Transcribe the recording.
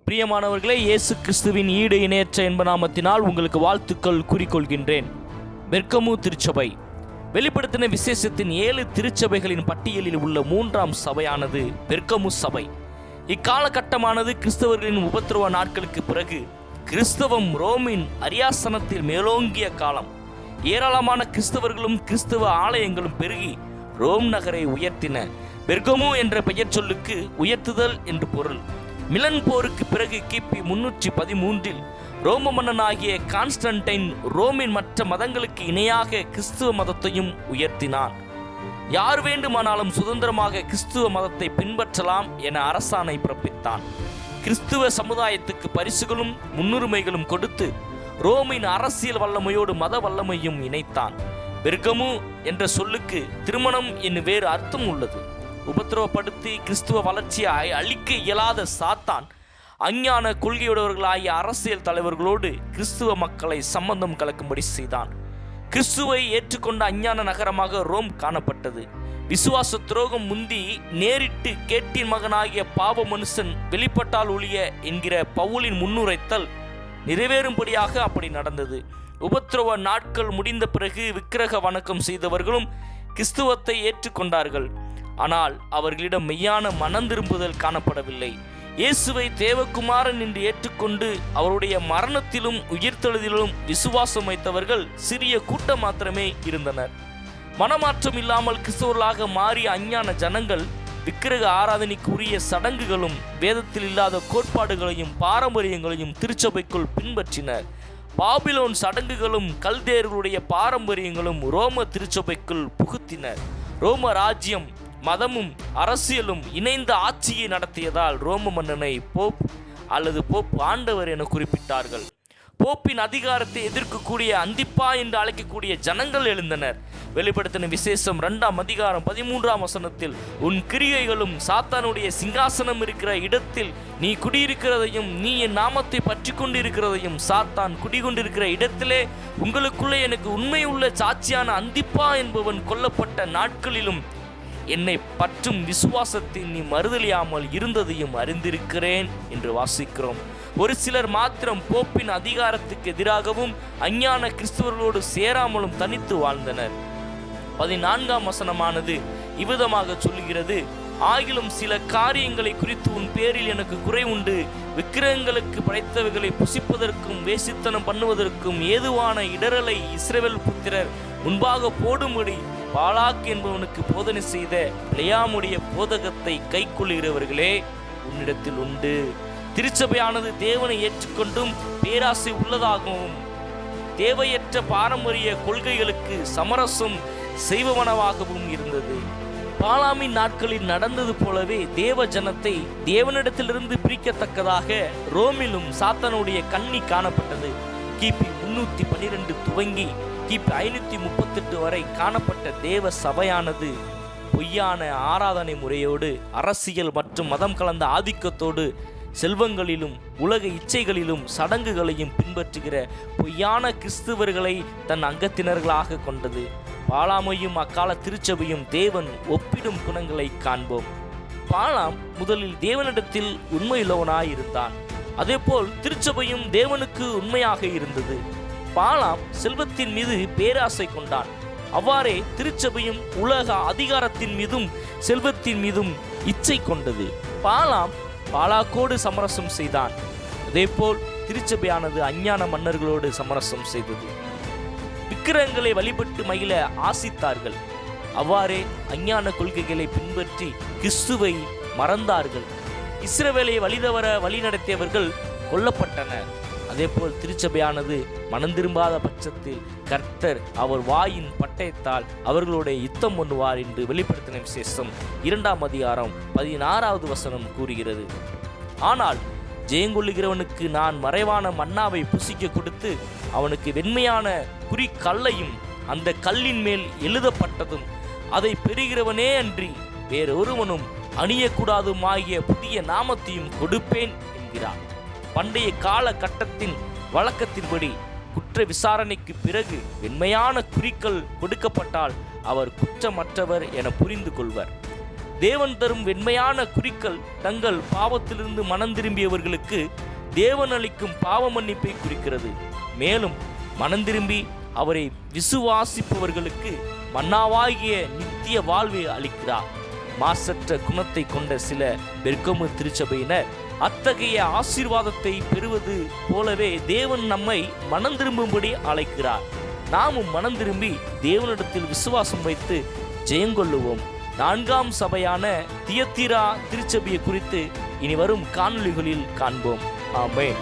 பிரியமானவர்களே, இயேசு கிறிஸ்துவின் ஈடு இணையற்ற என்ப நாமத்தினால் உங்களுக்கு வாழ்த்துக்கள் கூறிக்கொள்கின்றேன். பெர்கமு திருச்சபை வெளிப்படுத்தின விசேஷத்தின் 7 திருச்சபைகளின் பட்டியலில் உள்ள 3ஆம் சபையானது பெர்கமு சபை. இக்காலகட்டமானது கிறிஸ்தவர்களின் உபத்திரவ நாட்களுக்கு பிறகு கிறிஸ்தவம் ரோமின் அரியாசனத்தில் மேலோங்கிய காலம். ஏராளமான கிறிஸ்தவர்களும் கிறிஸ்தவ ஆலயங்களும் பெருகி ரோம் நகரை உயர்த்தின. பெர்கமு என்ற பெயர் சொல்லுக்கு உயர்த்துதல் என்று பொருள். மிலன் போருக்கு பிறகு கிபி 313 ரோம மன்னனாகிய கான்ஸ்டன்டைன் ரோமின் மற்ற மதங்களுக்கு இணையாக கிறிஸ்துவ மதத்தையும் உயர்த்தினான். யார் வேண்டுமானாலும் சுதந்திரமாக கிறிஸ்துவ மதத்தை பின்பற்றலாம் என அரசாணை பிறப்பித்தான். கிறிஸ்துவ சமுதாயத்துக்கு பரிசுகளும் முன்னுரிமைகளும் கொடுத்து ரோமின் அரசியல் வல்லமையோடு மத வல்லமையும் இணைத்தான். பெர்கமு என்ற சொல்லுக்கு திருமணம் என்னும் வேறு அர்த்தம் உள்ளது. உபத்திரவப்படுத்தி கிறிஸ்துவ வளர்ச்சியை அழிக்க இயலாத சாத்தான் அஞ்ஞான கொள்கையுடையவர்களாகிய அரசியல் தலைவர்களோடு கிறிஸ்துவ மக்களை சம்பந்தம் கலக்கும்படி செய்தான். கிறிஸ்துவை ஏற்றுக்கொண்ட அஞ்ஞான நகரமாக ரோம் காணப்பட்டது. விசுவாச துரோகம் முந்தி நேரிட்டு கேட்டின் மகனாகிய பாவ மனுஷன் வெளிப்பட்டால் ஒழிய என்கிற பவுலின் முன்னுரைத்தல் நிறைவேறும்படியாக அப்படி நடந்தது. உபத்திரவ நாட்கள் முடிந்த பிறகு விக்கிரக வணக்கம் செய்தவர்களும் கிறிஸ்துவத்தை ஏற்றுக்கொண்டார்கள். ஆனால் அவர்களிடம் மெய்யான மனம் திரும்புதல் காணப்படவில்லை. இயேசுவை தேவகுமாரன் என்று ஏற்றுக்கொண்டு அவருடைய மரணத்திலும் உயிர்த்தெழுதலிலும் விசுவாசம் வைத்தவர்கள் சிறிய கூட்டம் மாத்திரமே இருந்தனர். மனமாற்றம் இல்லாமல் கிறிஸ்தவர்களாக மாறிய அஞ்ஞான ஜனங்கள் விக்கிரக ஆராதனைக்கு உரிய சடங்குகளும் வேதத்தில் இல்லாத கோட்பாடுகளையும் பாரம்பரியங்களையும் திருச்சபைக்குள் பின்பற்றினர். பாபிலோன் சடங்குகளும் கல்தேயர்களுடைய பாரம்பரியங்களும் ரோம திருச்சபைக்குள் புகுத்தினர். ரோம ராஜ்யம் மதமும் அரசியலும் இணைந்த ஆட்சியை நடத்தியதால் ரோம மன்னனை போப் அல்லது போப் ஆண்டவர் என குறிப்பிட்டார்கள். போப்பின் அதிகாரத்தை எதிர்க்கக்கூடிய அந்திப்பா என்று அழைக்கக்கூடிய ஜனங்கள் எழுந்தனர். வெளிப்படுத்தின விசேஷம் 2ஆம் அதிகாரம் 13ஆம் வசனத்தில், உன் கிரியைகளும் சாத்தானுடைய சிங்காசனம் இருக்கிற இடத்தில் நீ குடியிருக்கிறதையும் நீ என் நாமத்தை பற்றி கொண்டிருக்கிறதையும் சாத்தான் குடிகொண்டிருக்கிற இடத்திலே உங்களுக்குள்ளே எனக்கு உண்மையுள்ள சாட்சியான அந்திப்பா என்பவன் கொல்லப்பட்ட நாட்களிலும் என்னை பற்றும் விசுவாசத்தில் நீ மறுதலியாமல் இருந்ததையும் அறிந்திருக்கிறேன் என்று வாசிக்கிறோம். ஒரு சிலர் மாத்திரம் போப்பின் அதிகாரத்துக்கு எதிராகவும் அஞ்ஞான கிறிஸ்தவர்களோடு சேராமலும் தனித்து வாழ்ந்தனர். 14ஆம் வசனமானது இவ்விதமாக சொல்லுகிறது, ஆகிலும் சில காரியங்களை குறித்து உன் பேரில் எனக்கு குறை உண்டு. விக்கிரகங்களுக்கு படைத்தவைகளை புசிப்பதற்கும் வேசித்தனம் பண்ணுவதற்கும் ஏதுவான இடரலை இஸ்ரவேல் புத்திரர் முன்பாக போடும்படி பாலாக் என்பவனுக்கு போதனை செய்த பிலேயாமுடைய போதகத்தை கை கொள்ளுகிறவர்களே உன்னிடத்தில் உண்டு. திருச்சபையானது தேவனை ஏற்றுக்கொண்டும் பேராசை உள்ளதாகவும் தேவையற்ற பாரம்பரிய கொள்கைகளுக்கு சமரசம் செய்வனவாகவும் இருந்தது. பாலாமின் நாட்களில் நடந்தது போலவே தேவ ஜனத்தை தேவனிடத்திலிருந்து பிரிக்கத்தக்கதாக ரோமிலும் சாத்தானுடைய கண்ணி காணப்பட்டது. கிபி 312 துவங்கி கிபி 538 வரை காணப்பட்ட தேவ சபையானது பொய்யான ஆராதனை முறையோடு அரசியல் மற்றும் மதம் கலந்த ஆதிக்கத்தோடு செல்வங்களிலும் உலக இச்சைகளிலும் சடங்குகளையும் பின்பற்றுகிற பொய்யான கிறிஸ்துவர்களை தன் அங்கத்தினர்களாக கொண்டது. பாலாமையும் அக்கால திருச்சபையும் தேவன் ஒப்பிடும் குணங்களை காண்போம். பாலாம் முதலில் தேவனிடத்தில் உண்மையுள்ளவனாயிருந்தான். அதேபோல் திருச்சபையும் தேவனுக்கு உண்மையாக இருந்தது. பாலாம் செல்வத்தின் மீது பேராசை கொண்டான். அவ்வாறே திருச்சபையும் உலக அதிகாரத்தின் மீதும் செல்வத்தின் மீதும் இச்சை கொண்டது. பாலாம் பாலாக்கோடு சமரசம் செய்தான். அதேபோல் திருச்சபையானது அஞ்ஞான மன்னர்களோடு சமரசம் செய்தது. விக்கிரகங்களை வழிபட்டு மகிழ ஆசித்தார்கள். அவ்வாறே அஞ்ஞான கொள்கைகளை பின்பற்றி கிறிஸ்துவை மறந்தார்கள். இஸ்ரவேலை வழிதவர வழி நடத்தியவர்கள் கொல்லப்பட்டனர். அதேபோல் திருச்சபையானது மனம் திரும்பாத பட்சத்தில் கர்த்தர் அவர் வாயின் பட்டயத்தால் அவர்களோட யுத்தம் பண்ணுவார் என்று வெளிப்படுத்தின விசேஷம் 2ஆம் அதிகாரம் 16ஆவது வசனம் கூறுகிறது. ஆனால் ஜெயங்கொள்ளுகிறவனுக்கு நான் மறைவான மன்னாவை புசிக்க கொடுத்து அவனுக்கு வெண்மையான குறிக்கல்லையும் அந்த கல்லின் மேல் எழுதப்பட்டதும் அதை பெறுகிறவனே அன்றி வேறொருவனும் அணியக்கூடாதுமாகிய புதிய நாமத்தையும் கொடுப்பேன் என்கிறார். பண்டைய கால கட்டத்தின் வழக்கத்தின்படி குற்ற விசாரணைக்கு பிறகு வெண்மையான குறிக்கல் கொடுக்கப்பட்டால் அவர் குற்றமற்றவர் என புரிந்து கொள்வர். தேவன் தரும் வெண்மையான குறிக்கல் தங்கள் பாவத்திலிருந்து மனம் திரும்பியவர்களுக்கு தேவன் அளிக்கும் பாவ மன்னிப்பை குறிக்கிறது. மேலும் மனம் திரும்பி அவரை விசுவாசிப்பவர்களுக்கு மன்னாவாகிய நித்திய வாழ்வை அளிக்கிறார். மாசற்ற குணத்தை கொண்ட சில பெர்கமு திருச்சபையினர் அத்தகைய ஆசீர்வாதத்தை பெறுவது போலவே தேவன் நம்மை மனம் திரும்பும்படி அழைக்கிறார். நாமும் மனம் திரும்பி தேவனிடத்தில் விசுவாசம் வைத்து ஜெயங்கொள்ளுவோம். 4ஆம் சபையான தியத்தீரா திருச்சபையை குறித்து இனி வரும் காணொளிகளில் காண்போம். ஆமென்.